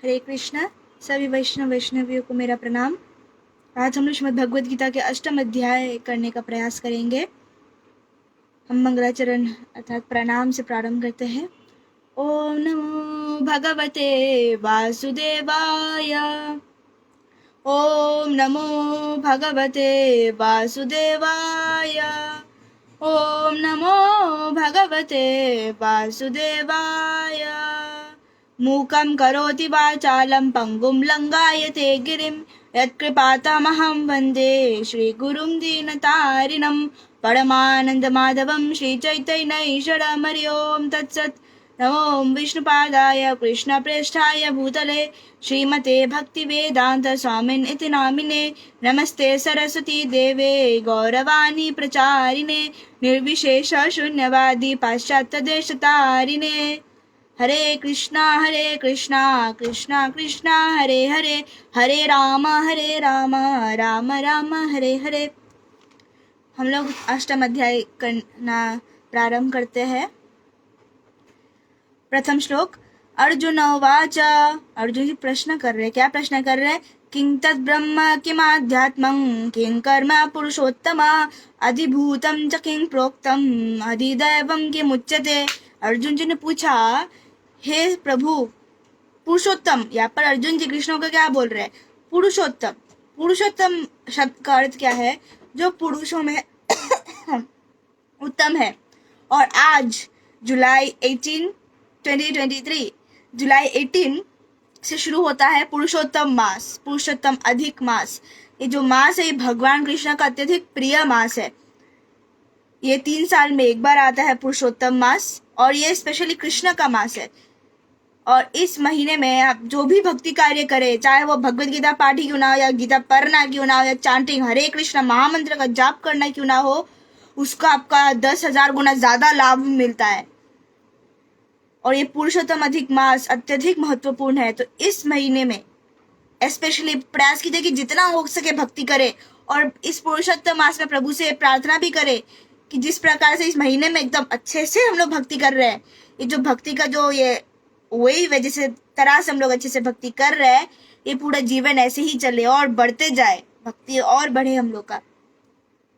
हरे कृष्णा। सभी वैष्णवियों को मेरा प्रणाम। आज हम लोग श्रीमद् भगवद गीता के 8वें अध्याय करने का प्रयास करेंगे। हम मंगलाचरण अर्थात प्रणाम से प्रारंभ करते हैं। ओम नमो भगवते वासुदेवाय। ओम नमो भगवते वासुदेवाय। ओम नमो भगवते वासुदेवाय। मूकं करोति वाचालं पंगुं लंघयते गिरिं यत्कृपातमहं वन्दे श्रीगुरुं दीनतारिणं परमानन्दमाधवं श्रीचैतन्यईश्वरं हरि ओं तत्सत्। नमो विष्णुपादाय कृष्णप्रेष्ठाय भूतले श्रीमते भक्तिवेदांत स्वामिन् इति नामिने। नमस्ते सरस्वती देवे गौरवाणी प्रचारिणे निर्विशेष शून्यवादी पाश्चात्यदेशतारिणे। हरे कृष्णा कृष्णा कृष्णा हरे हरे, हरे राम राम राम हरे हरे। हम लोग 8वां अध्याय करना प्रारंभ करते हैं। प्रथम श्लोक। अर्जुन उवाच। अर्जुन जी प्रश्न कर रहे, क्या प्रश्न कर रहे? किं तद् ब्रह्म किमाध्यात्मं किं कर्म पुरुषोत्तम अधिभूतं च किं प्रोक्तम अधिदैवं किमुच्यते। अर्जुन जी ने पूछा, हे प्रभु पुरुषोत्तम। यहाँ पर अर्जुन जी कृष्ण को क्या बोल रहे हैं? पुरुषोत्तम। पुरुषोत्तम शब्द का अर्थ क्या है? जो पुरुषों में उत्तम है। और आज जुलाई 18 2023 जुलाई 18 से शुरू होता है पुरुषोत्तम मास, पुरुषोत्तम अधिक मास। ये जो मास है ये भगवान कृष्ण का अत्यधिक प्रिय मास है। ये 3 साल में एक बार आता है पुरुषोत्तम मास, और ये स्पेशली कृष्ण का मास है। और इस महीने में आप जो भी भक्ति कार्य करे, चाहे वो भगवद गीता पाठ ही क्यों ना हो, या गीता पढ़ना क्यों ना हो, या चांटिंग हरे कृष्ण महामंत्र का जाप करना क्यों ना हो, उसका आपका 10,000 गुना ज्यादा लाभ मिलता है। और ये पुरुषोत्तम अधिक मास अत्यधिक महत्वपूर्ण है। तो इस महीने में स्पेशली प्रयास कीजिए कि जितना हो सके भक्ति करे, और इस पुरुषोत्तम मास में प्रभु से प्रार्थना भी करे कि जिस प्रकार से इस महीने में एकदम अच्छे से हम लोग भक्ति कर रहे हैं, ये जो भक्ति का जो ये वही वजह से तरह से हम लोग अच्छे से भक्ति कर रहे हैं, ये पूरा जीवन ऐसे ही चले और बढ़ते जाए, भक्ति और बढ़े हम लोग का।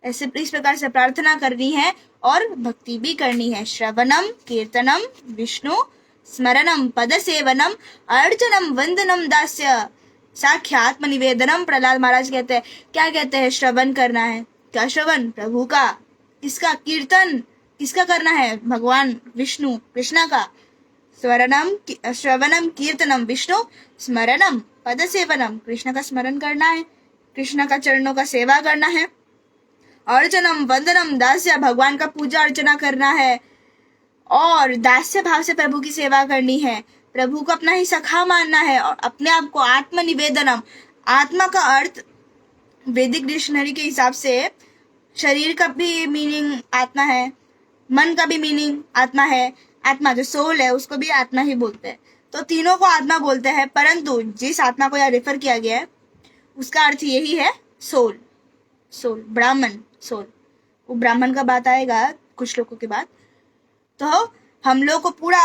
ऐसे इस प्रकार से प्रार्थना करनी है और भक्ति भी करनी है। श्रवणम कीर्तनम विष्णु स्मरणम पद सेवनम अर्चनम वंदनम दास्य साख्यात्म निवेदनम। प्रहलाद महाराज कहते हैं, क्या कहते हैं? श्रवण करना है। क्या श्रवण? प्रभु का। किसका? कीर्तन किसका करना है? भगवान विष्णु कृष्णा का। श्रवणम कीर्तनम विष्णु स्मरणम पद सेवनम। कृष्ण का स्मरण करना है, कृष्ण का चरणों का सेवा करना है। अर्चनम वंदनम दास्य, भगवान का पूजा अर्चना करना है, और दास्य भाव से प्रभु की सेवा करनी है। प्रभु को अपना ही सखा मानना है, और अपने आप को आत्म निवेदनम। आत्मा का अर्थ वैदिक डिक्शनरी के हिसाब से शरीर का भी मीनिंग आत्मा है, मन का भी मीनिंग आत्मा है। आत्मा जो सोल है उसको भी आत्मा ही बोलते हैं। तो तीनों को आत्मा बोलते हैं, परंतु जिस आत्मा को यहाँ रेफर किया गया है उसका अर्थ यही है, सोल। सोल ब्राह्मण, सोल। वो ब्राह्मण का बात आएगा कुछ लोगों के बाद। तो हम लोग को पूरा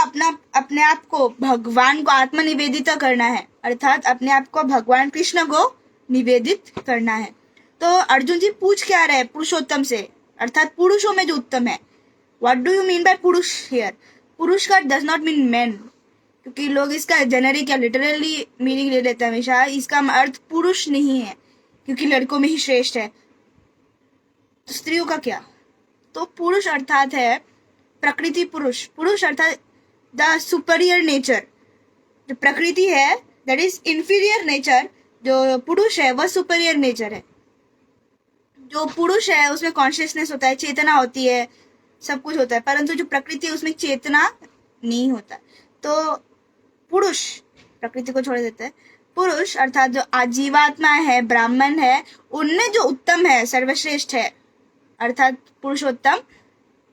अपने आप को भगवान को आत्मनिवेदित करना है, अर्थात अपने आप को भगवान कृष्ण को निवेदित करना है। तो अर्जुन जी पूछ क्या रहे? पुरुषोत्तम से, अर्थात पुरुषों में जो उत्तम है। What do you mean by पुरुष हियर? पुरुष का डज नॉट मीन मैन, क्योंकि लोग इसका जेनरिक या लिटरली मीनिंग ले लेते हैं हमेशा। इसका अर्थ पुरुष नहीं है, क्योंकि लड़कों में ही श्रेष्ठ है। तो स्त्रियों का क्या? तो पुरुष अर्थात है प्रकृति पुरुष। पुरुष अर्थात द सुपीरियर नेचर। जो प्रकृति है दैट इज इंफीरियर नेचर, जो पुरुष है वह सुपीरियर नेचर है। जो पुरुष है उसमें कॉन्शियसनेस होता है, चेतना होती है, सब कुछ होता है, परंतु जो प्रकृति है उसमें चेतना नहीं होता। तो पुरुष प्रकृति को छोड़ देते हैं। पुरुष अर्थात जो आजीवात्मा है, ब्राह्मण है, उनमें जो उत्तम है, सर्वश्रेष्ठ है, अर्थात पुरुषोत्तम,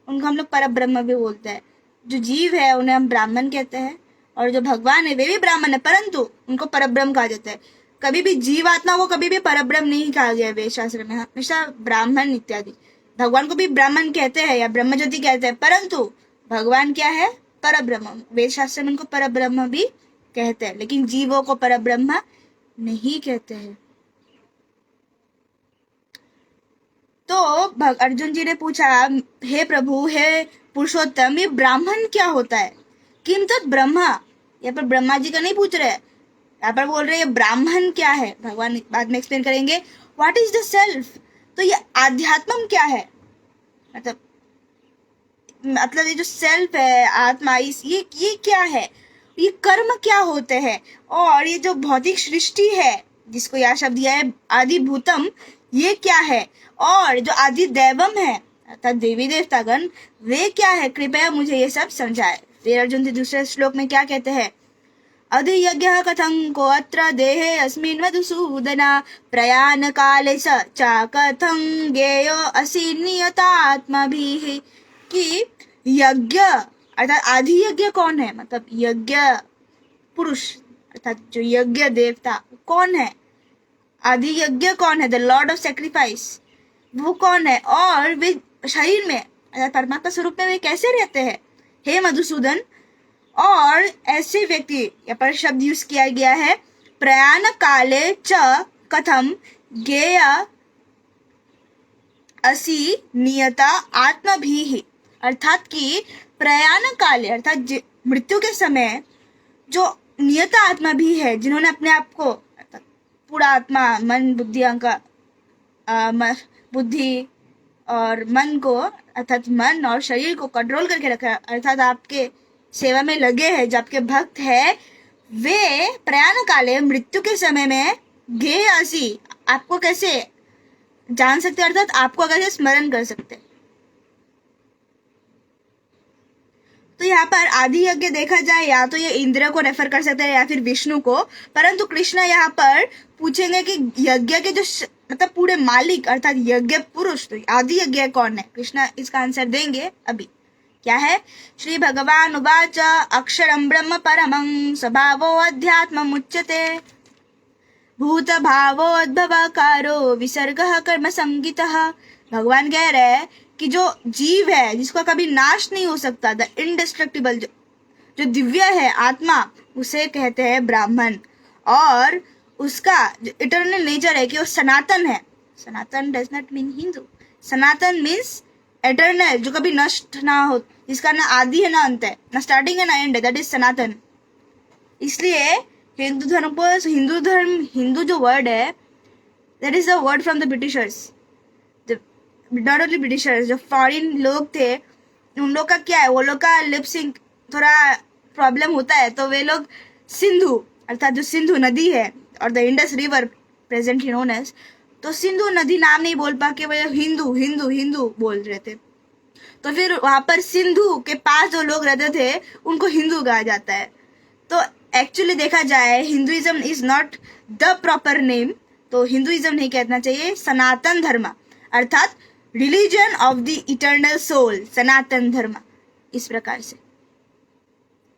उनको हम लोग पर ब्रह्म भी बोलते हैं। जो जीव है उन्हें हम ब्राह्मण कहते हैं, और जो भगवान है वे भी ब्राह्मण है, परंतु उनको परब्रह्म कहा जाता है। कभी भी जीवात्मा को कभी भी परब्रह्म नहीं कहा गया वेद शास्त्र में, हमेशा ब्राह्मण इत्यादि। भगवान को भी ब्राह्मण कहते हैं या ब्रह्मज्योति कहते हैं, परंतु भगवान क्या है? परब्रह्म। वेद शास्त्र में उनको परब्रह्म भी कहते हैं, लेकिन जीवों को परब्रह्म नहीं कहते हैं। तो अर्जुन जी ने पूछा, हे प्रभु, हे पुरुषोत्तम, ये ब्राह्मण क्या होता है? किम तत् ब्रह्मा। यहाँ पर ब्रह्मा जी का नहीं पूछ रहे, यहाँ पर बोल रहे हैं ब्राह्मण क्या है। भगवान बाद में एक्सप्लेन करेंगे व्हाट इज द सेल्फ। तो ये आध्यात्म क्या है, मतलब ये जो सेल्फ है, आत्मा, ये क्या है, ये कर्म क्या होते हैं, और ये जो भौतिक सृष्टि है जिसको यह शब्द दिया है आदि भूतम, ये क्या है, और जो आदि दैवम है अर्थात देवी देवतागण, वे क्या है, कृपया मुझे ये सब समझाए। फिर अर्जुन जी दूसरे श्लोक में क्या कहते हैं, अधियज्ञः कथं को अत्र देहे अस्मिन् मधुसूदन प्रयाण काले स च कथं ज्ञेयो असि नियतात्मभिः। कि यज्ञ अर्थात आदि यज्ञ कौन है, मतलब यज्ञ पुरुष अर्थात जो यज्ञ देवता कौन है, आदि यज्ञ कौन है, द लॉर्ड ऑफ सेक्रीफाइस, वो कौन है, और वे शरीर में अर्थात परमात्मा स्वरूप में वे कैसे रहते हैं, हे मधुसूदन। और ऐसे व्यक्ति यहाँ पर शब्द यूज किया गया है प्रयाण काले च कथम ज्ञेय असि नियता आत्मभिः। अर्थात कि प्रयाण काले अर्थात मृत्यु के समय जो नियता आत्मा भी है, जिन्होंने अपने आप को पूरा आत्मा, मन, बुद्धि, बुद्धि और मन को अर्थात मन और शरीर को कंट्रोल करके रखा, अर्थात आपके सेवा में लगे हैं, जो आपके भक्त है, वे प्रयाण काले मृत्यु के समय में ज्ञेय असि, आपको कैसे जान सकते, अर्थात आपको कैसे स्मरण कर सकते। तो यहाँ पर आदि यज्ञ देखा जाए या तो ये इंद्र को रेफर कर सकते हैं या फिर विष्णु को, परंतु कृष्ण यहाँ पर पूछेंगे कि यज्ञ के जो मतलब पूरे मालिक अर्थात यज्ञ पुरुष, तो आदि यज्ञ कौन है। कृष्ण इसका आंसर देंगे अभी। क्या है, श्री भगवान उवाच अक्षरम ब्रह्म परमं स्वभावो अध्यात्मम् उच्यते भूत भावोद्भवकारो विसर्गः कर्म संगितः। भगवान कह रहे हैं कि जो जीव है जिसका कभी नाश नहीं हो सकता, द इंडिस्ट्रक्टिबल, जो दिव्य है आत्मा, उसे कहते हैं ब्राह्मण। और उसका जो इटर्नल नेचर है कि वो सनातन है। Sanatan does not mean Hindu, Sanatan means eternal, जो कभी नष्ट ना हो, जिसका ना आदि है ना अंत है, ना स्टार्टिंग है ना एंड है, दैट इज सनातन। इसलिए हिंदू धर्म को, हिंदू जो वर्ड है, that is the word from the Britishers. Not only Britishers, जो फॉरेन लोग थे, उन लोग का क्या है, वो लोग का लिप सिंक थोड़ा प्रॉब्लम होता है, तो वे लोग सिंधु अर्थात जो सिंधु नदी है और the Indus river presently known as, तो सिंधु नदी नाम नहीं बोल पा के वे हिंदू हिंदू हिंदू बोल रहे थे। तो फिर वहां पर सिंधु के पास जो लोग रहते थे उनको हिंदू कहा जाता है। तो एक्चुअली देखा जाए Hinduism is not the proper name, तो हिंदुइज्म नहीं कहना चाहिए, सनातन धर्म अर्थात religion of the eternal soul, Sanatan Dharma, इस प्रकार से।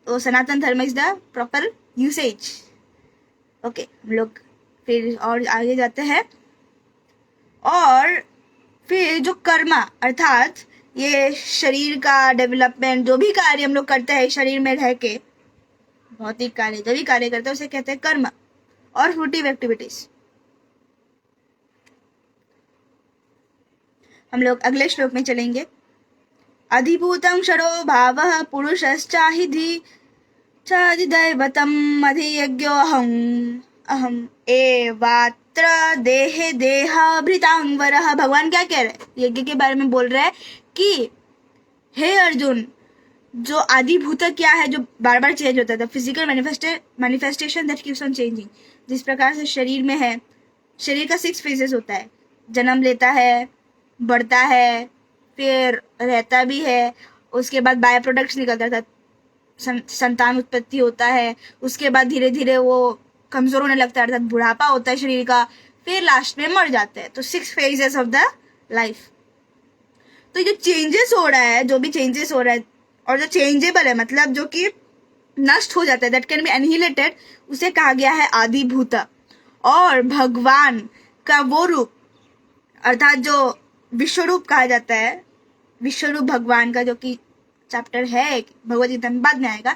तो Sanatan Dharma is the proper usage. Okay, हम लोग फिर और आगे जाते हैं। और फिर जो कर्म अर्थात ये शरीर का डेवलपमेंट, जो भी कार्य हम लोग करते हैं शरीर में रह के, भौतिक कार्य जो भी कार्य करते हैं उसे कहते हैं कर्म और फ्रूटिव एक्टिविटीज। हम लोग अगले श्लोक में चलेंगे। अधिभूतं क्षरो भावः पुरुषश्चाहिधि चादिदैवतम् अधियज्ञोऽहम् अहम् एवात्र देहे देहाभृतांवरः। भगवान क्या कह रहे हैं, यज्ञ के बारे में बोल रहे हैं कि हे अर्जुन, जो आदिभूत क्या है, जो बार बार चेंज होता है, physical manifestation that keeps on changing. जिस प्रकार से शरीर में है, शरीर का 6 फेजेस होता है, जन्म लेता है, बढ़ता है, फिर रहता भी है, उसके बाद बाय प्रोडक्ट्स निकलता था, संतान उत्पत्ति होता है, उसके बाद धीरे धीरे वो कमजोर होने लगता है अर्थात बुढ़ापा होता है शरीर का, फिर लास्ट में मर जाते हैं। तो 6 फेजेस ऑफ द लाइफ। तो जो चेंजेस हो रहा है, जो भी चेंजेस हो रहा है और जो चेंजेबल है, मतलब जो कि नष्ट हो जाता है, दैट कैन बी एनहिलेटेड, उसे कहा गया है आदिभूत। और भगवान का वो रूप अर्थात जो विश्वरूप कहा जाता है, विश्वरूप भगवान का, जो कि चैप्टर है भगवद गीता में बाद में आएगा,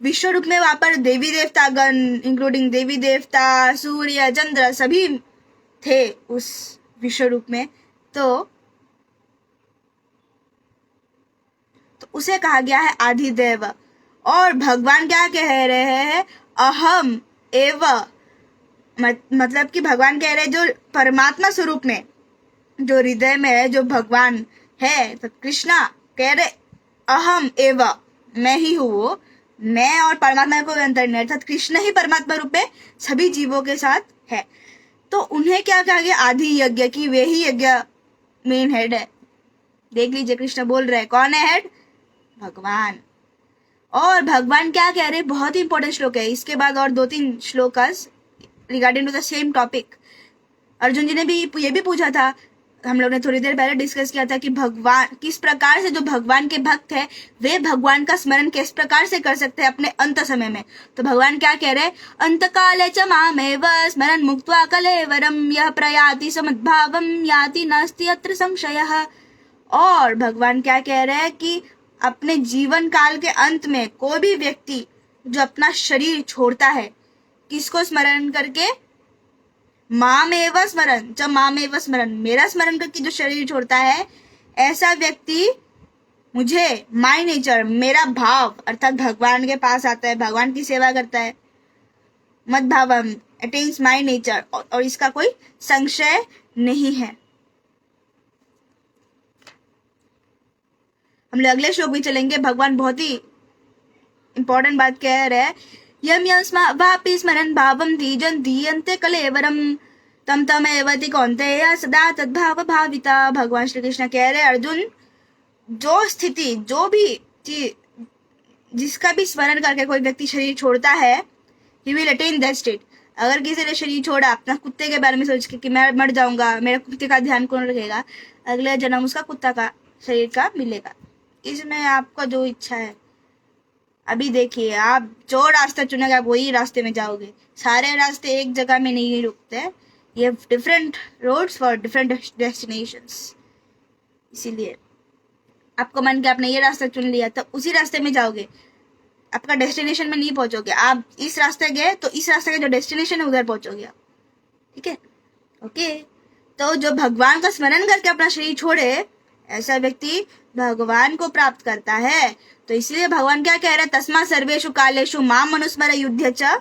विश्व रूप में वहां पर देवी देवता गण, इंक्लूडिंग देवी देवता, सूर्य, चंद्र सभी थे उस विश्व रूप में। तो उसे कहा गया है आदिदेव। और भगवान क्या कह रहे हैं, अहम एव, मतलब कि भगवान कह रहे हैं जो परमात्मा स्वरूप में, जो हृदय में है, जो भगवान है, तो कृष्णा कह रहे अहम एव, मैं ही हूँ वो, मैं और परमात्मा को अंतर नहीं, अर्थात कृष्ण ही परमात्मा रूप में सभी जीवों के साथ है। तो उन्हें क्या कहा गया, आदि यज्ञ की, वे ही यज्ञ मेन हेड है। देख लीजिए कृष्ण बोल रहे हैं, कौन है हेड, भगवान। और भगवान क्या कह रहे हैं, बहुत ही इंपॉर्टेंट श्लोक है, इसके बाद और 2-3 shlokas regarding to the same topic. Arjun ji ने भी ये भी पूछा था, हम लोग ने थोड़ी देर पहले डिस्कस किया था कि भगवान किस प्रकार से, जो भगवान के भक्त है वे भगवान का स्मरण किस प्रकार से कर सकते हैं अपने अंत समय में। तो भगवान क्या कह रहे हैं, अंत काले च मामेव स्मरन् मुक्त्वा कलेवरम यह प्रयाति समद्भावम याति नास्ति अत्र संशयः। और भगवान क्या कह रहे हैं कि अपने जीवन काल के अंत में कोई भी व्यक्ति जो अपना शरीर छोड़ता है, किसको स्मरण करके, मामेव स्मरण, जब मामेव स्मरण, मेरा स्मरण करके जो शरीर छोड़ता है, ऐसा व्यक्ति मुझे, माय नेचर, मेरा भाव अर्थात भगवान के पास आता है, भगवान की सेवा करता है, मद भावम अटेन्स माय नेचर, और इसका कोई संशय नहीं है। हम लोग अगले श्लोक में चलेंगे। भगवान बहुत ही इंपॉर्टेंट बात कह रहे हैं, यम यम वापि स्मरन् भावम धीजन धीयन्ते कलेवरम तम तम एवति कौन्तेय सदा तद्भाव भाविता। भगवान श्री कृष्ण कह रहे हैं, अर्जुन, जो स्थिति, जो भी चीज, जिसका भी स्मरण करके कोई व्यक्ति शरीर छोड़ता है, he will attain that state. अगर किसी ने शरीर छोड़ा अपना कुत्ते के बारे में सोच के कि मैं मर जाऊंगा, मेरे कुत्ते का ध्यान कौन रखेगा, अगले जन्म उसका कुत्ता का शरीर का मिलेगा। इसमें आपको जो इच्छा है, अभी देखिए आप जो रास्ता चुनेगा आप वही रास्ते में जाओगे, सारे रास्ते एक जगह में नहीं रुकते, ये different roads for different destinations. इसीलिए आपको मन के आपने ये रास्ता चुन लिया तो उसी रास्ते में जाओगे, आपका डेस्टिनेशन में नहीं पहुंचोगे। आप इस रास्ते गए तो इस रास्ते का जो डेस्टिनेशन है उधर पहुंचोगे आप, ठीक है, ओके। तो जो भगवान का स्मरण करके अपना शरीर छोड़े, ऐसा व्यक्ति भगवान को प्राप्त करता है। तो इसलिए भगवान क्या कह रहे हैं, तस्मा सर्वेषु कालेषु माम मनुस्मर युद्ध च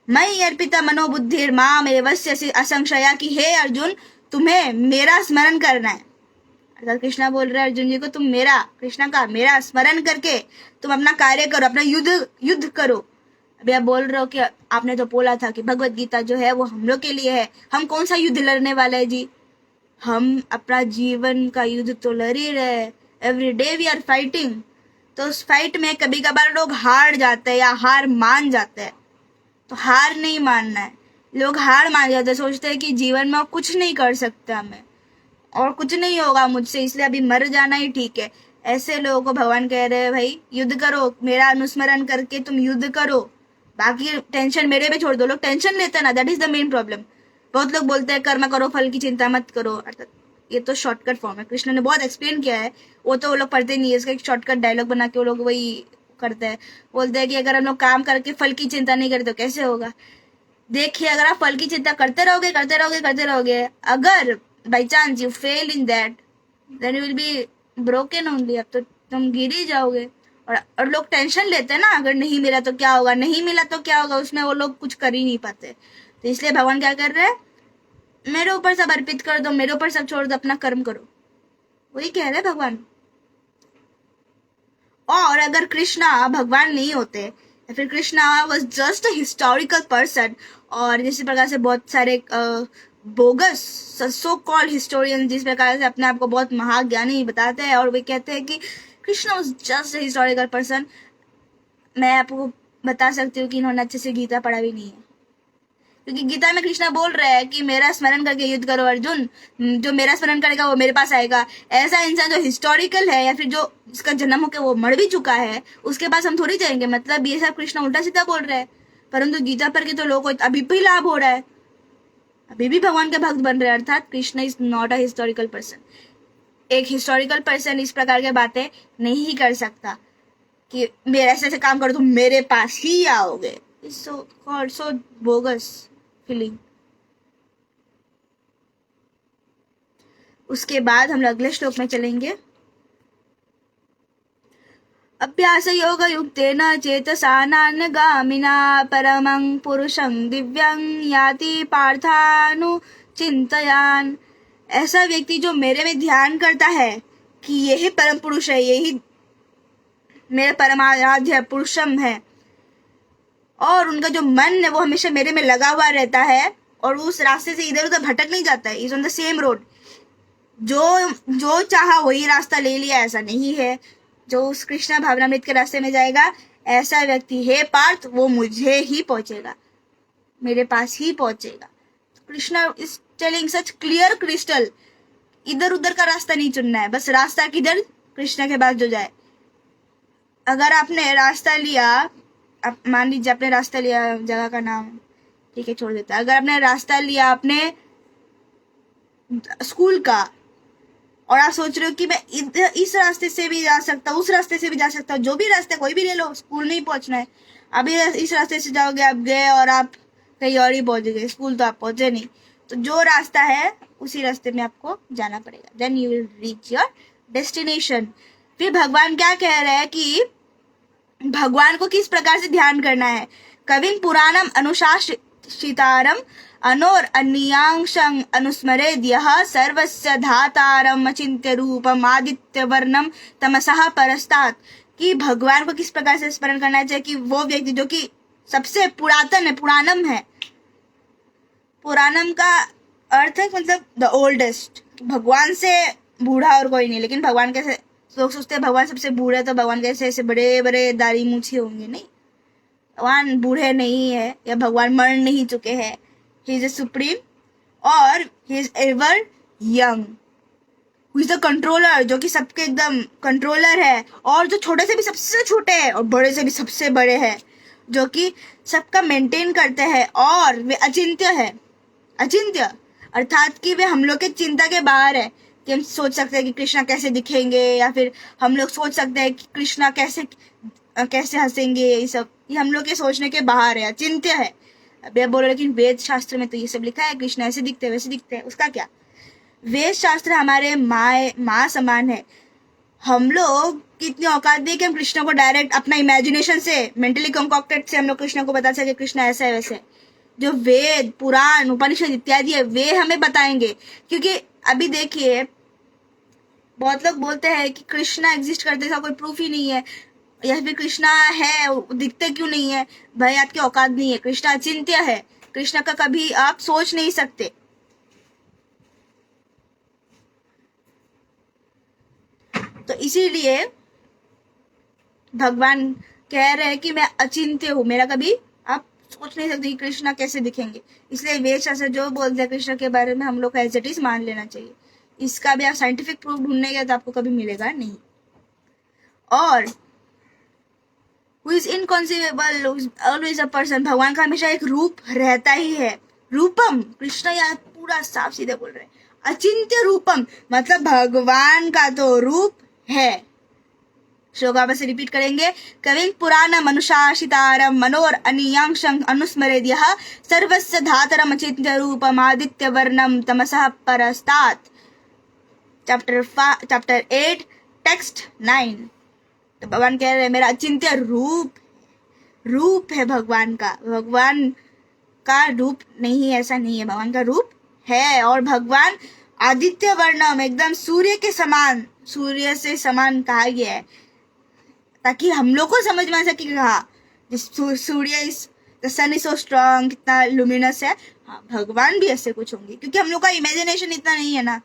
मयि अर्पिता मनोबुद्धिर माम एवस्य असंशया, कि हे अर्जुन तुम्हें मेरा स्मरण करना है। अर्थात कृष्णा बोल रहे हैं अर्जुन जी को, तुम मेरा, कृष्णा का मेरा स्मरण करके तुम अपना कार्य करो, अपना युद्ध करो। अभी आप बोल रहे हो कि आपने तो बोला था कि भगवत गीता जो है वो हम लोग के लिए है, हम कौन सा युद्ध लड़ने वाले हैं जी, हम अपना जीवन का युद्ध तो लड़ ही रहे, every day we are fighting. तो उस फाइट में कभी कभार लोग हार जाते हैं या हार मान जाते हैं, तो हार नहीं मानना है। लोग हार मान जाते हैं, सोचते हैं कि जीवन में कुछ नहीं कर सकते हमें और कुछ नहीं होगा मुझसे, इसलिए अभी मर जाना ही ठीक है। ऐसे लोगों को भगवान कह रहे हैं, भाई युद्ध करो, मेरा अनुस्मरण करके तुम युद्ध करो, बाकी टेंशन मेरे पे छोड़ दो। लोग टेंशन लेते हैं ना, that is the main problem. बहुत लोग बोलते हैं कर्म करो फल की चिंता मत करो, अर्थात ये तो शॉर्टकट फॉर्म है, कृष्ण ने बहुत एक्सप्लेन किया है, वो तो वो लोग पढ़ते नहीं है, इसका एक शॉर्टकट डायलॉग बना के वो लोग वही करते हैं। बोलते हैं कि अगर हम लोग काम करके फल की चिंता नहीं करते तो कैसे होगा। देखिए अगर आप फल की चिंता करते रहोगे, अगर by chance you fail in that, then you will be broken only, अब तो तुम गिर ही जाओगे। और लोग टेंशन लेते हैं ना, अगर नहीं मिला तो क्या होगा, नहीं मिला तो क्या होगा, उसमें वो लोग कुछ कर ही नहीं पाते। तो इसलिए भगवान क्या कर रहे हैं, मेरे ऊपर सब अर्पित कर दो, मेरे ऊपर सब छोड़ दो, अपना कर्म करो, वही कह रहे भगवान। और अगर कृष्णा भगवान नहीं होते या फिर Krishna was just a historical person, और जिस प्रकार से बहुत सारे बोगस सो कॉल्ड हिस्टोरियन जिस प्रकार से अपने आप को बहुत महाज्ञानी बताते हैं और वे कहते हैं कि Krishna was just a historical person, मैं आपको बता सकती हूँ कि इन्होंने अच्छे से गीता पढ़ा भी नहीं है। क्योंकि गीता में कृष्णा बोल रहे हैं कि मेरा स्मरण करके युद्ध करो अर्जुन, जो मेरा स्मरण करेगा वो मेरे पास आएगा। ऐसा इंसान जो हिस्टोरिकल है या फिर जो जिसका जन्म होकर वो मर भी चुका है, उसके पास हम थोड़ी जाएंगे। मतलब ये सब कृष्णा उल्टा सीधा बोल रहे हैं, परंतु गीता पर के तो लोगों को अभी भी लाभ हो रहा है, अभी भी भगवान के भक्त बन रहे हैं। अर्थात Krishna is not a historical person. एक हिस्टोरिकल पर्सन इस प्रकार के बातें नहीं कर सकता। कि मेरे ऐसे ऐसे काम करो तुम मेरे पास ही आओगे. सो बोगस फीलिंग. उसके बाद हम अगले श्लोक में चलेंगे. अभ्यास योग युक्तेन चेतसा नान्यगामिना परमं पुरुषं दिव्यं याति पार्थानुचिन्तयान्. ऐसा व्यक्ति जो मेरे में ध्यान करता है कि यही परम पुरुष है, यही मेरा परमाराध्य पुरुषम है, और उनका जो मन है वो हमेशा मेरे में लगा हुआ रहता है और उस रास्ते से इधर उधर भटक नहीं जाता है. Is on the same road. जो चाहा वही रास्ता ले लिया, ऐसा नहीं है. जो उस कृष्णा भावनामृत के रास्ते में जाएगा, ऐसा व्यक्ति हे पार्थ वो मुझे ही पहुंचेगा, मेरे पास ही पहुंचेगा. Krishna is telling such clear crystal. इधर उधर का रास्ता नहीं चुनना है, बस रास्ता किधर, कृष्णा के पास जो जाए. अगर आपने रास्ता लिया, मान लीजिए आपने रास्ता लिया, जगह का नाम ठीक है छोड़ देता है. अगर आपने रास्ता लिया अपने स्कूल का और आप सोच रहे हो कि मैं इस रास्ते से भी जा सकता हूँ, उस रास्ते से भी जा सकता हूँ, जो भी रास्ते कोई भी ले लो, स्कूल नहीं पहुंचना है. अभी इस रास्ते से जाओगे, आप गए और आप कहीं और ही पहुंच गए, स्कूल तो आप पहुंचे नहीं. तो जो रास्ता है उसी रास्ते में आपको जाना पड़ेगा. Then you will reach your destination. फिर भगवान क्या कह रहे हैं कि भगवान को किस प्रकार से ध्यान करना है. कविं पुराणम अनुशासितारम अनोर अन्यांशं अनुस्मरेद यः सर्वस्य धातारम अचिंत्य रूपम आदित्य वर्णम तमसः परस्तात्. कि भगवान को किस प्रकार से स्मरण करना चाहिए कि वो व्यक्ति जो कि सबसे पुरातन है, पुराणम है. पुराणम का अर्थ है मतलब द ओल्डेस्ट. भगवान से बूढ़ा और कोई नहीं. लेकिन भगवान कैसे, लोग सोचते हैं भगवान सबसे बूढ़े, तो भगवान कैसे ऐसे बड़े बड़े दाढ़ी मूछे होंगे. नहीं, भगवान बूढ़े नहीं है या भगवान मर नहीं चुके हैं. ही इज ए सुप्रीम और he is ever young. Who is the controller, जो कि सबके एकदम कंट्रोलर है, और जो छोटे से भी सबसे छोटे हैं और बड़े से भी सबसे बड़े हैं, जो कि सबका मेंटेन करते हैं. और वे अचिंत्य है. अचिंत्य अर्थात कि वे हम लोग के चिंता के बाहर है. कि हम सोच सकते हैं कि कृष्णा कैसे दिखेंगे, या फिर हम लोग सोच सकते हैं कि कृष्णा कैसे हंसेंगे. ये हम लोग के सोचने के बाहर है, अचिंत्य है. अब ये बोलो लेकिन वेद शास्त्र में तो ये सब लिखा है, कृष्ण ऐसे दिखते हैं वैसे दिखते हैं. उसका क्या, वेद शास्त्र हमारे माँ समान है. हम लोग कितनी औकात दी कि हम कृष्ण को डायरेक्ट अपना इमेजिनेशन से, मेंटली कंकॉक्टेड से हम लोग कृष्ण को बता सके कृष्ण ऐसा है वैसे. जो वेद पुराण उपनिषद इत्यादि है वे हमें बताएंगे. क्योंकि अभी देखिए बहुत लोग बोलते हैं कि कृष्णा एग्जिस्ट करते, ऐसा कोई प्रूफ ही नहीं है, या फिर कृष्णा है दिखते क्यों नहीं है. भाई आपकी औकात नहीं है. कृष्णा अचिंत्य है. कृष्णा का कभी आप सोच नहीं सकते. तो इसीलिए भगवान कह रहे हैं कि मैं अचिंत्य हूँ, मेरा कभी आप सोच नहीं सकते कि कृष्णा कैसे दिखेंगे. इसलिए वेद शास्त्र जो बोलते हैं कृष्ण के बारे में हम लोग को एज इट इज मान लेना चाहिए. इसका भी आप साइंटिफिक प्रूफ ढूंढने गए तो आपको कभी मिलेगा नहीं. और who is inconceivable, who is always a person, भगवान का हमेशा एक रूप रहता ही है. रूपम, कृष्ण यहाँ पूरा साफ सीधे बोल रहे हैं. अचिंत्य रूपम मतलब भगवान का तो रूप है. श्लोक आप से रिपीट करेंगे. कविं पुराणम अनुशासितारम मनोर अनियांशं अनुस्मरेद यः सर्वस्य धातरम अचिंत्य रूपम आदित्य वर्णम तमसः परस्तात्. Chapter 8 text 9. तो भगवान कह रहे हैं मेरा अचिंत्य रूप है भगवान का. भगवान का रूप नहीं है ऐसा नहीं है, भगवान का रूप है. और भगवान आदित्य वर्णम एकदम सूर्य के समान, सूर्य से समान कहा गया है ताकि हम लोग को समझ में आ सके. कहा Surya is the sun is so strong, कितना लुमिनस है. हाँ, भगवान भी ऐसे कुछ होंगे क्योंकि हम लोग का इमेजिनेशन इतना नहीं है ना.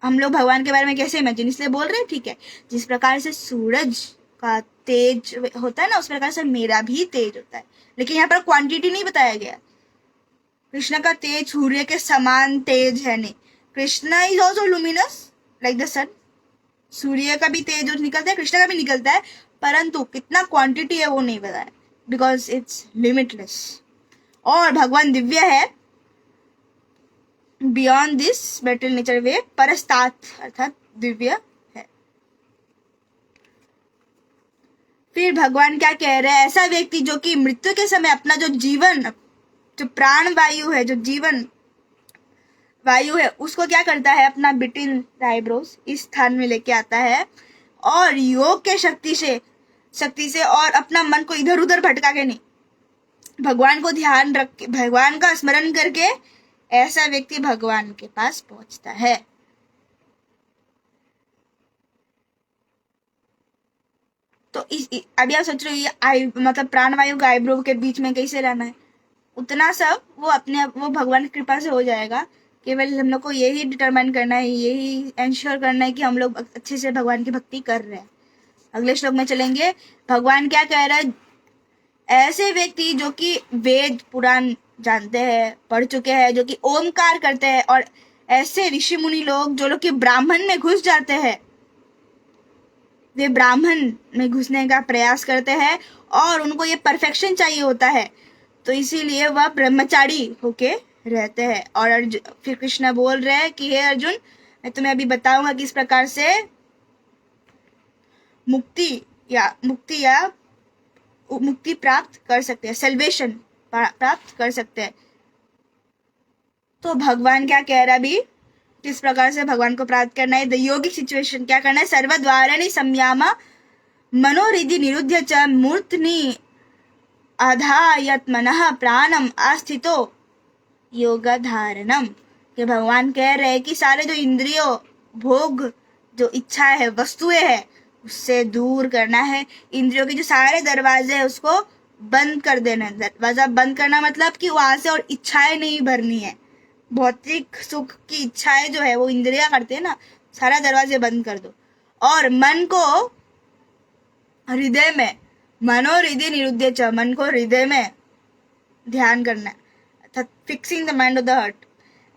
हम लोग भगवान के बारे में कैसे इमेजिन, इसलिए बोल रहे हैं. ठीक है, जिस प्रकार से सूरज का तेज होता है ना, उस प्रकार से मेरा भी तेज होता है. लेकिन यहाँ पर क्वांटिटी नहीं बताया गया. कृष्ण का तेज सूर्य के समान तेज है नहीं. Krishna is also luminous like the sun. सूर्य का भी तेज निकलता है, कृष्ण का भी निकलता है, परंतु कितना क्वांटिटी है वो नहीं बताया बिकॉज इट्स लिमिटलेस. और भगवान दिव्य है, बियॉन्ड दिस मेटेरियल नेचर वे, परस्तात अर्थात दिव्य है. फिर भगवान क्या कह रहे हैं, ऐसा व्यक्ति जो कि मृत्यु के समय अपना जो जीवन, जो प्राण वायु है, जो जीवन वायु है, उसको क्या करता है, अपना बिटवीन द आईब्रोज इस स्थान में लेके आता है और योग के शक्ति से और अपना मन को इधर उधर भटका के नहीं, भगवान को ध्यान रख के, भगवान का स्मरण करके ऐसा व्यक्ति भगवान के पास पहुंचता है। तो अभी आप सोच रहे हो ये मतलब प्राणवायु का आईब्रो के बीच में कैसे रहना है, उतना सब वो भगवान की कृपा से हो जाएगा। केवल हम लोग को यही डिटरमाइन करना है, यही एंश्योर करना है कि हम लोग अच्छे से भगवान की भक्ति कर रहे हैं। अगले श्लोक में चलेंगे, भगवान क्या कह रहा है, ऐसे व्यक्ति जो कि वेद पुराण जानते हैं, पढ़ चुके हैं, जो कि ओमकार करते हैं, और ऐसे ऋषि मुनि लोग जो लोग कि ब्राह्मण में घुस जाते हैं, वे ब्राह्मण में घुसने का प्रयास करते हैं और उनको ये परफेक्शन चाहिए होता है, तो इसीलिए वह ब्रह्मचारी होके रहते हैं। और फिर कृष्ण बोल रहे हैं कि हे अर्जुन, मैं तुम्हें अभी बताऊंगा किस प्रकार से मुक्ति प्राप्त कर सकते हैं, सेल्वेशन प्राप्त कर सकते हैं। तो भगवान क्या कह रहा है अभी, किस प्रकार से भगवान को प्राप्त करना है, द योगिक सिचुएशन क्या करना है, सर्वद्वाराणि संयामा मनोरिधि निरुद्ध च मूर्धनि आधायत मनः प्राणम आस्थितो योग धारणम। कि भगवान कह रहे हैं कि सारे जो इंद्रियों, भोग, जो इच्छा है, वस्तुएं है, उससे दूर करना है। इंद्रियों के जो सारे दरवाजे है उसको बंद कर देना है। दरवाजा बंद करना मतलब कि वहां से और इच्छाएं नहीं भरनी है। भौतिक सुख की इच्छाएं जो है वो इंद्रिया करते हैं ना, सारा दरवाजे बंद कर दो और मन को हृदय में, मनोहृदय निरुद्ध च, मन को हृदय में ध्यान करना है, fixing the mind of the heart.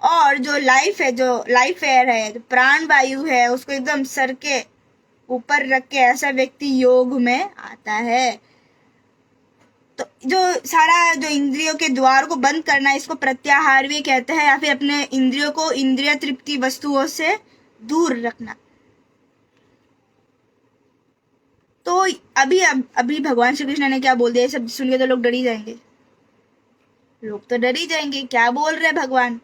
और जो लाइफ है, जो लाइफ एयर है, जो प्राण वायु है, उसको एकदम सर के ऊपर रख के ऐसा व्यक्ति योग में आता है। तो जो सारा जो इंद्रियों के द्वार को बंद करना है, इसको प्रत्याहार भी कहते हैं, या फिर अपने इंद्रियों को इंद्रिय तृप्ति वस्तुओं से दूर रखना। तो अभी भगवान श्री कृष्ण ने क्या बोल दिया, सब सुन के तो लोग डर ही जाएंगे, लोग तो डर ही जाएंगे, क्या बोल रहे भगवान।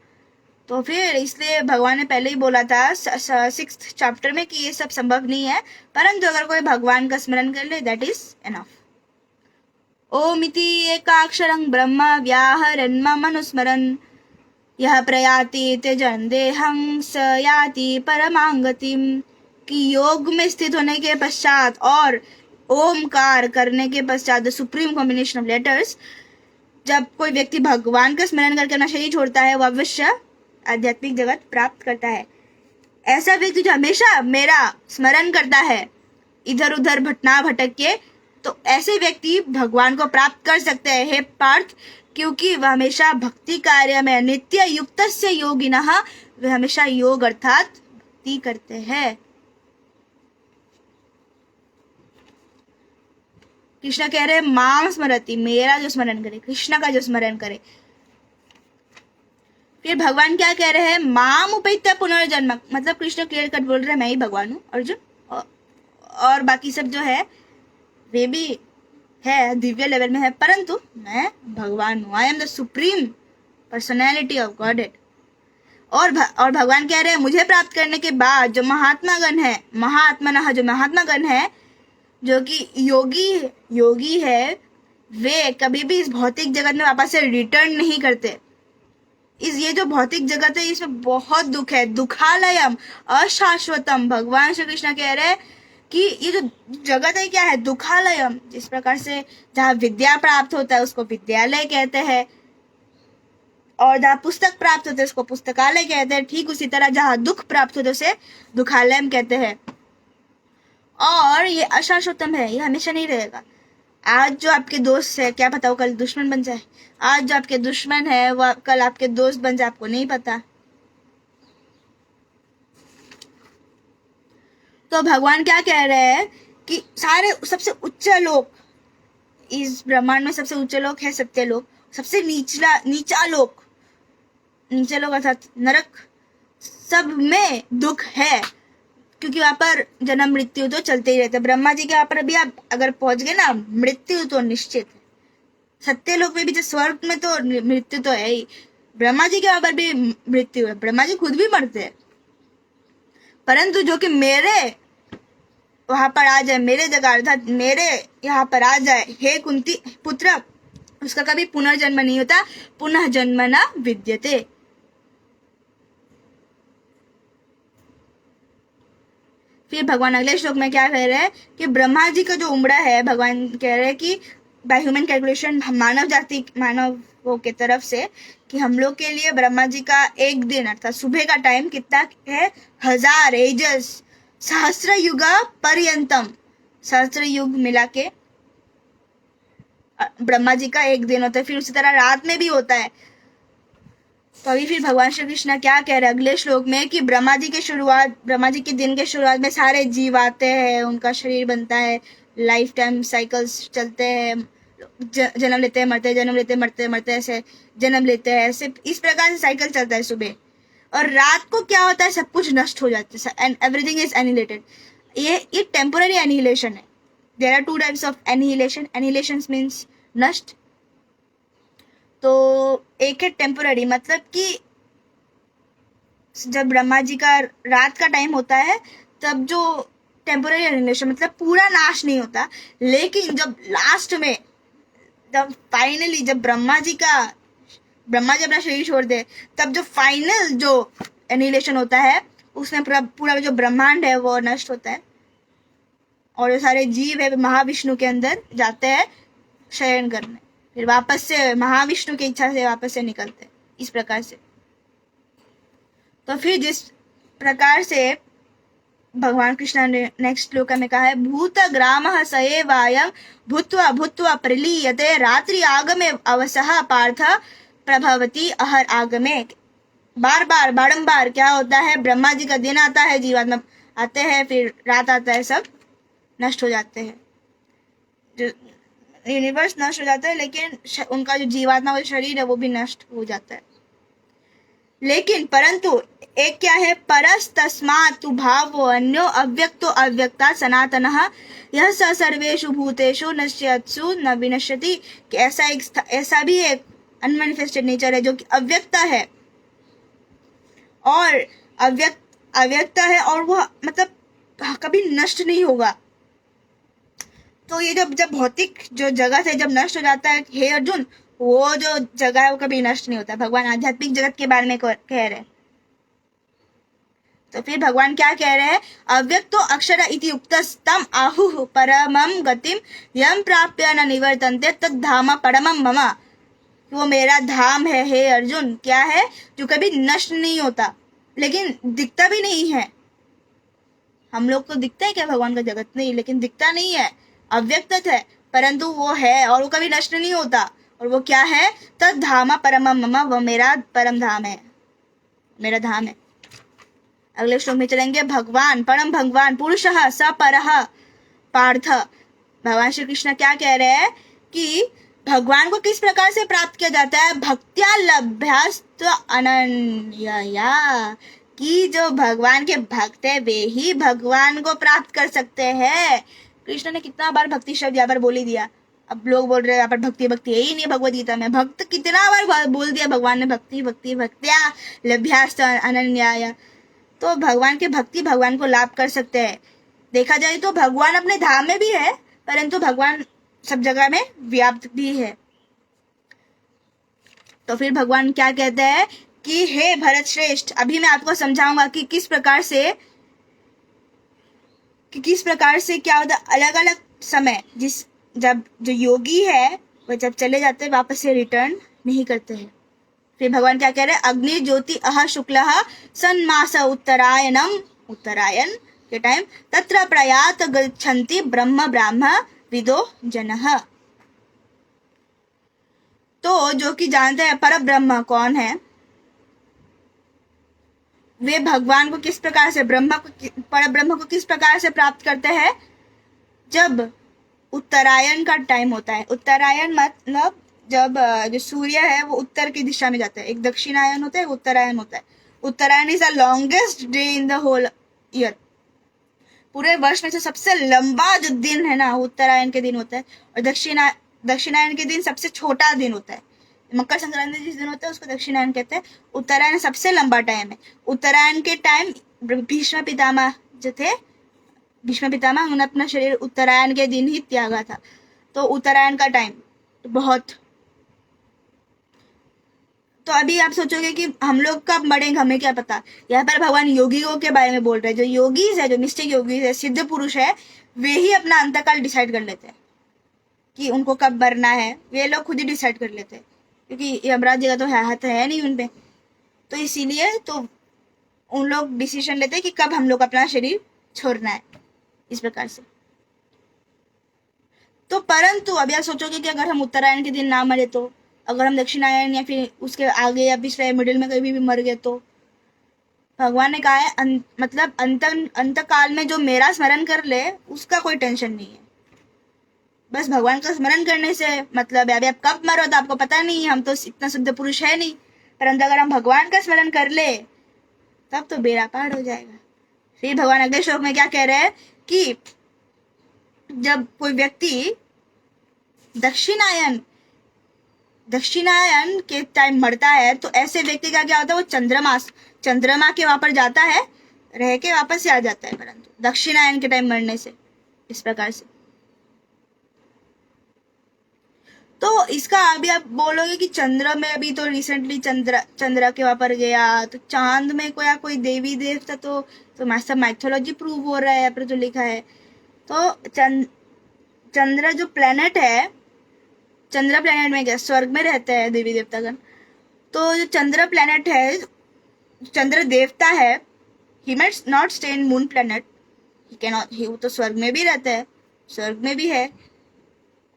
तो फिर इसलिए भगवान ने पहले ही बोला था 6th चैप्टर में कि ये सब संभव नहीं है, परंतु अगर कोई भगवान का स्मरण कर ले, दैट इज एनफ। ओमिति एकाक्षरं ब्रह्म व्याहरन् मनुस्मरन् यह प्रयाति त्यजन् देहं स याति परमां गतिम्। कि योग में स्थित होने के पश्चात और ओमकार करने के पश्चात, the supreme combination of letters, जब कोई व्यक्ति भगवान का स्मरण करके अपना शरीर छोड़ता है, वह अवश्य आध्यात्मिक जगत प्राप्त करता है। ऐसा व्यक्ति जो हमेशा मेरा स्मरण करता है, इधर उधर भटक के, तो ऐसे व्यक्ति भगवान को प्राप्त कर सकते हैं, हे पार्थ, क्योंकि वह हमेशा भक्ति कार्य में नित्य युक्त से योगिनः, वे हमेशा योग अर्थात भक्ति करते हैं। कृष्ण कह रहे माम स्मरति, मेरा जो स्मरण करे, कृष्ण का जो स्मरण करे। फिर भगवान क्या कह रहे हैं, माम उपैत्य पुनर्जन्म, मतलब कृष्ण क्लियर कट बोल रहे हैं मैं ही भगवान हूँ अर्जुन, और बाकी सब जो है वे भी है दिव्य लेवल में है, परंतु मैं भगवान हूँ, I am the supreme personality of godhead. और भगवान कह रहे हैं मुझे प्राप्त करने के बाद जो महात्मागण है, जो महात्मागण है, जो कि योगी है, वे कभी भी इस भौतिक जगत में वापस से रिटर्न नहीं करते। ये जो भौतिक जगत है इसमें बहुत दुख है, दुखालयम अशाश्वतम। भगवान श्री कृष्ण कह रहे हैं कि ये जो जगत है क्या है, दुखालयम। जिस प्रकार से जहाँ विद्या प्राप्त होता है उसको विद्यालय कहते हैं, और जहाँ पुस्तक प्राप्त होते हैं उसको पुस्तकालय कहते हैं, ठीक उसी तरह जहाँ दुख प्राप्त होते उसे दुखालयम कहते हैं। और ये अशाश्वतम है, ये हमेशा नहीं रहेगा। आज जो आपके दोस्त है, क्या पता वो कल दुश्मन बन जाए। आज जो आपके दुश्मन है वो कल आपके दोस्त बन जाए, आपको नहीं पता। तो भगवान क्या कह रहे हैं कि सारे सबसे उच्च लोक, इस ब्रह्मांड में सबसे ऊंचे लोक है सत्य लोक, सबसे नीचा लोक अर्थात नरक, सब में दुख है। क्योंकि वहां पर जन्म मृत्यु तो चलते ही रहते। ब्रह्मा जी के वहां पर भी आप अगर पहुंच गए ना, मृत्यु तो निश्चित है। सत्य लोक में भी, जो स्वर्ग में तो मृत्यु तो है ही, ब्रह्मा जी के वहां पर भी मृत्यु है। ब्रह्मा जी खुद भी मरते हैं, परंतु जो कि मेरे वहां पर आ जाए, मेरे जगह अर्थात मेरे यहाँ पर आ जाए, हे कुंती पुत्र, उसका कभी पुनर्जन्म नहीं होता। पुनः जन्म न विद्यते। फिर भगवान अगले श्लोक में क्या कह रहे हैं कि ब्रह्मा जी का जो उम्र है, भगवान कह रहे हैं कि बाय ह्यूमन कैलकुलेशन, मानव जाति, मानवों के तरफ से, कि हम लोग के लिए ब्रह्मा जी का एक दिन अर्थात सुबह का टाइम कितना है, 1000 एजस, सहस्त्र युग पर्यंतम, सहस्त्र युग मिला के ब्रह्मा जी का एक दिन होता है। फिर उसी तरह रात में भी होता है। तो अभी फिर भगवान श्री कृष्ण क्या कह रहे हैं अगले श्लोक में कि ब्रह्मा जी के दिन के शुरुआत में सारे जीव आते हैं, उनका शरीर बनता है, लाइफ टाइम साइकिल्स चलते हैं, जन्म लेते हैं, मरते हैं, जन्म लेते हैं, मरते हैं, मरते हैं, ऐसे जन्म लेते हैं, ऐसे इस प्रकार से साइकिल चलता है सुबह। और रात को क्या होता है, सब कुछ नष्ट हो जाता है, एंड एवरीथिंग इज एनिहिलेटेड। ये टेम्पोररी एनिहिलेशन है। There are 2 types of annihilation. Annihilation means नष्ट, तो एक है टेम्पोररी, मतलब कि जब ब्रह्मा जी का रात का टाइम होता है तब जो टेम्पोररी एनिहिलेशन, मतलब पूरा नाश नहीं होता, लेकिन जब लास्ट में, जब फाइनली जब ब्रह्मा जी अपना शरीर छोड़ दे, तब जो फाइनल जो एनिहिलेशन होता है, उसमें पूरा जो ब्रह्मांड है वो नष्ट होता है, और जो सारे जीव है महाविष्णु के अंदर जाते हैं शयन करने, फिर वापस से महाविष्णु की इच्छा से वापस से निकलते हैं, इस प्रकार से। तो फिर जिस प्रकार से भगवान कृष्ण ने नेक्स्ट श्लोक में कहा है, भूत ग्रामः सएवायं भूत्वा भूत्वा प्रलीयते रात्रि आगमे अवसः पार्थ प्रभवती अहर आगमे। बार बार बारंबार क्या होता है, ब्रह्मा जी का दिन आता है, जीवात्मा आते हैं, फिर रात आता है, सब नष्ट हो जाते हैं, जो यूनिवर्स नष्ट हो जाता है, लेकिन उनका जो जीवात्मा का शरीर है वो भी नष्ट हो जाता है। लेकिन परंतु एक क्या है, परस तस्मात् तु भावो अन्यो अव्यक्तो अव्यक्ता सनातनः यह स सर्वेषु भूतेषु नश्यत्सु न विनश्यति। कि ऐसा भी एक अनमैनिफेस्टेड नेचर है जो कि अव्यक्ता है, और अव्यक्ता है, और वह मतलब कभी नष्ट नहीं होगा। तो ये जब भौतिक जो जगत है जब नष्ट हो जाता है, हे अर्जुन, वो जो जगह है वो कभी नष्ट नहीं होता। भगवान आध्यात्मिक जगत के बारे में कह रहे हैं। तो फिर भगवान क्या कह रहे हैं, अव्यक्तो अक्षर इति उक्तस्तम आहुः परमं गतिम यम प्राप्य न निवर्तन्ते तद् धाम परमं मम। वो मेरा धाम है हे अर्जुन, क्या है, जो कभी नष्ट नहीं होता, लेकिन दिखता भी नहीं है। हम लोग को दिखता है क्या भगवान का जगत? नहीं, लेकिन दिखता नहीं है, अव्यक्त है, परंतु वो है और वो कभी नष्ट नहीं होता। और वो क्या है, तद् धाम परमं मम, वो मेरा परम धाम है, मेरा धाम है। अगले श्लोक में चलेंगे, भगवान परम भगवान पुरुषः स परः पार्थ। भगवान श्री कृष्ण क्या कह रहे हैं कि भगवान को किस प्रकार से प्राप्त किया जाता है, भक्त्या लभ्यास्त अनन्यया, कि जो भगवान के भक्त है वे ही भगवान को प्राप्त कर सकते हैं। कृष्ण ने कितना बार भक्ति शब्द यहाँ पर बोल ही दिया। अब लोग बोल रहे हैं यहाँ पर भक्ति भक्ति है ही नहीं भगवद गीता में। भक्त कितना बार बोल दिया भगवान ने, भक्ति भक्ति भक्त्या लभ्यास्त अनन्यया। तो भगवान के भक्ति भगवान को लाभ कर सकते हैं। देखा जाए तो भगवान अपने धाम में भी है, परंतु भगवान सब जगह में व्याप्त भी है। तो फिर भगवान क्या कहते हैं कि हे भरत श्रेष्ठ, अभी मैं आपको समझाऊंगा कि किस प्रकार से क्या होता है। अलग अलग समय जब जो योगी है वो जब चले जाते हैं वापस से रिटर्न नहीं करते हैं। फिर भगवान क्या कह रहे हैं, अग्नि ज्योति अह शुक्ल सन्मास उत्तरायण के टाइम तत्र प्रयात गच्छन्ति ब्रह्म विदो जनः। तो जो कि जानते हैं पर ब्रह्म कौन है, वे भगवान को किस प्रकार से पर ब्रह्म को किस प्रकार से प्राप्त करते हैं, जब उत्तरायण का टाइम होता है। उत्तरायण मतलब जब जो सूर्य है वो उत्तर की दिशा में जाता है। एक दक्षिणायन होता है, उत्तरायण होता है। Uttarayan is the longest day in the whole year, पूरे वर्ष में से सबसे लंबा जो दिन है ना उत्तरायण के दिन होता है, और दक्षिणायन के दिन सबसे छोटा दिन होता है। मकर संक्रांति जिस दिन होता है उसको दक्षिणायन कहते हैं। उत्तरायण सबसे लंबा टाइम है। उत्तरायण के टाइम भीष्म पितामह जो थे, भीष्म पितामह, उन्होंने अपना शरीर उत्तरायण के दिन ही त्यागा था। तो उत्तरायण का टाइम तो बहुत, तो अभी आप सोचोगे कि हम लोग कब मरेंगे, हमें क्या पता। यहाँ पर भगवान योगियों के बारे में बोल रहे हैं। जो योगीज है, जो मिस्टिक योगीज है, सिद्ध पुरुष है, वे ही अपना अंतकाल डिसाइड कर लेते हैं कि उनको कब मरना है। वे लोग खुद ही डिसाइड कर लेते हैं, क्योंकि यमराज जी का तो हाथ है नहीं उनपे। तो इसीलिए तो उन लोग डिसीजन लेते हैं कि कब हम लोग अपना शरीर छोड़ना है, इस प्रकार से। तो परंतु अभी आप सोचोगे कि अगर हम उत्तरायण के दिन ना मरे तो, अगर हम दक्षिणायन या फिर उसके आगे या पिछले मिडिल में कभी भी मर गए तो, भगवान ने कहा है मतलब अंत काल में जो मेरा स्मरण कर ले उसका कोई टेंशन नहीं है। बस भगवान का स्मरण करने से मतलब है। अभी आप कब मरो तो आपको पता नहीं, हम तो इतना शुद्ध पुरुष है नहीं, परंतु अगर हम भगवान का स्मरण कर ले तब तो बेड़ा पार हो जाएगा। फिर भगवान अगले श्लोक में क्या कह रहे हैं कि जब कोई व्यक्ति दक्षिणायन के टाइम मरता है तो ऐसे व्यक्ति का क्या होता है, वो चंद्रमा के वहां पर जाता है, रह के वापस से आ जाता है, परंतु दक्षिणायन के टाइम मरने से, इस प्रकार से। तो इसका अभी आप बोलोगे कि चंद्र में अभी तो रिसेंटली चंद्र के वहां पर गया, तो चांद में कोई देवी देवता तो सब माइथोलॉजी प्रूव हो रहा है यहाँ पर जो लिखा है। तो चंद्र जो प्लेनेट है, चंद्र प्लेनेट में क्या स्वर्ग में रहते हैं देवी देवतागण। तो जो चंद्र प्लेनेट है, चंद्र देवता है, he might not stay in moon planet, he can not, वो तो स्वर्ग में भी रहता है, स्वर्ग में भी है।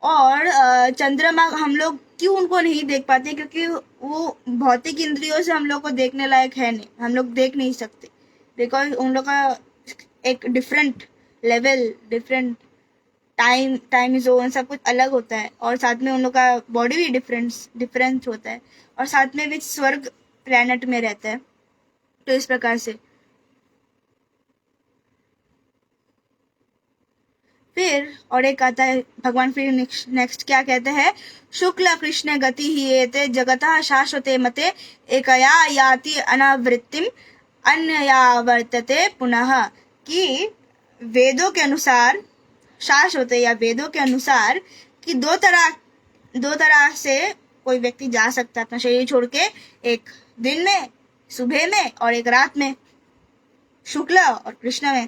और चंद्रमा हम लोग क्यों उनको नहीं देख पाते, क्योंकि वो भौतिक इंद्रियों से हम लोग को देखने लायक है नहीं, हम लोग देख नहीं सकते, बिकॉज उन लोग का एक different level, different time zone, सब कुछ अलग होता है, और साथ में उन लोग का बॉडी भी डिफरेंस होता है, और साथ में भी स्वर्ग प्लेनेट में रहता है। तो इस प्रकार से फिर और एक आता है भगवान, फिर नेक्स्ट क्या कहते हैं, शुक्ल कृष्ण गति ही एते जगतः शाश्वते मते एकया याति अनावृत्तिम अन्यया वर्तते पुनः। कि वेदों के अनुसार शाश्वत या वेदों के अनुसार कि दो तरह से कोई व्यक्ति जा सकता है अपना शरीर छोड़ के, एक दिन में सुबह में और एक रात में, शुक्ल और कृष्ण में।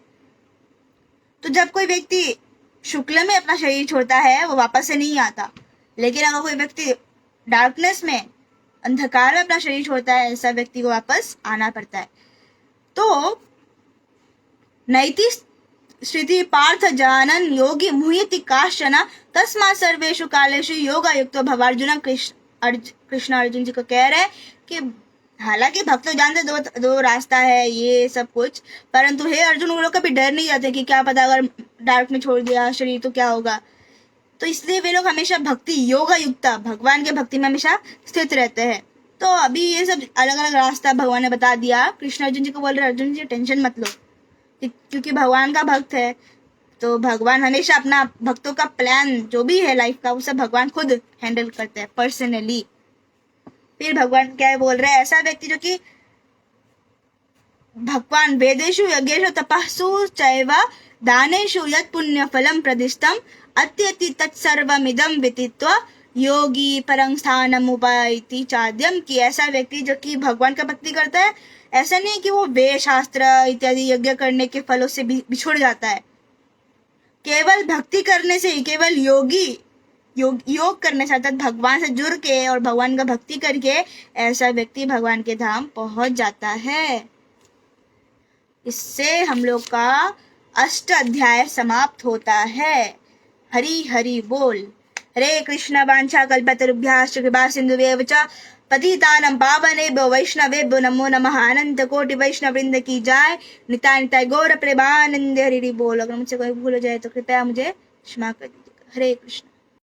तो जब कोई व्यक्ति शुक्ल में अपना शरीर छोड़ता है वो वापस से नहीं आता, लेकिन अगर कोई व्यक्ति डार्कनेस में, अंधकार में अपना शरीर छोड़ता है, ऐसा व्यक्ति को वापस आना पड़ता है। तो नैति श्रुति पार्थ जानन योगी मुह्यति काश्चन तस्मा सर्वेषु कालेषु योगायुक्तो भव। कृष्ण अर्जुन जी को कह रहे हैं कि हालांकि भक्त लोग जानते दो रास्ता है ये सब कुछ, परंतु हे अर्जुन, वो लोग कभी डर नहीं जाते कि क्या पता अगर डार्क में छोड़ दिया शरीर तो क्या होगा। तो इसलिए वे लोग हमेशा भक्ति योगा युक्त, भगवान के भक्ति में हमेशा स्थित रहते हैं। तो अभी ये सब अलग अलग रास्ता भगवान ने बता दिया। कृष्ण अर्जुन जी को बोल रहे, अर्जुन जी टेंशन मत लो, क्योंकि भगवान का भक्त है तो भगवान हमेशा अपना भक्तों का प्लान जो भी है लाइफ का, वो सब भगवान खुद हैंडल करते हैं पर्सनली। फिर भगवान क्या बोल रहे हैं, ऐसा व्यक्ति जो कि भगवान वेदेषु यज्ञेषु तपस्सु चैव दानेषु यत् पुण्य फलम प्रदिष्टम अत्यति तत्सर्वमिदं विदित्वा योगी परं स्थानम उपायति चाद्यम। कि ऐसा व्यक्ति जो कि भगवान का भक्ति करता है, ऐसा नहीं कि वो वेद शास्त्र इत्यादि यज्ञ करने के फलों से बिछुड़ जाता है, केवल भक्ति करने से ही, केवल योग करने से, अर्थात भगवान से जुड़ के और भगवान का भक्ति करके ऐसा व्यक्ति भगवान के धाम पहुंच जाता है। इससे हम लोग का 8 अध्याय समाप्त होता है। हरि हरि बोल। हरे कृष्ण वांछा कल्पतरुभ्यश्च कृपा सिन्धुभ्येव च पतितानं पावनेभ्यो वैष्णवेभ्यो नमो नमः। अनंत कोटि वैष्णव वृंद की जाय। निताय निताय गौर प्रेमानंद। हरि बोल। अगर मुझसे कोई भूल हो जाए तो कृपया मुझे क्षमा कर दीजिएगा। हरे कृष्ण।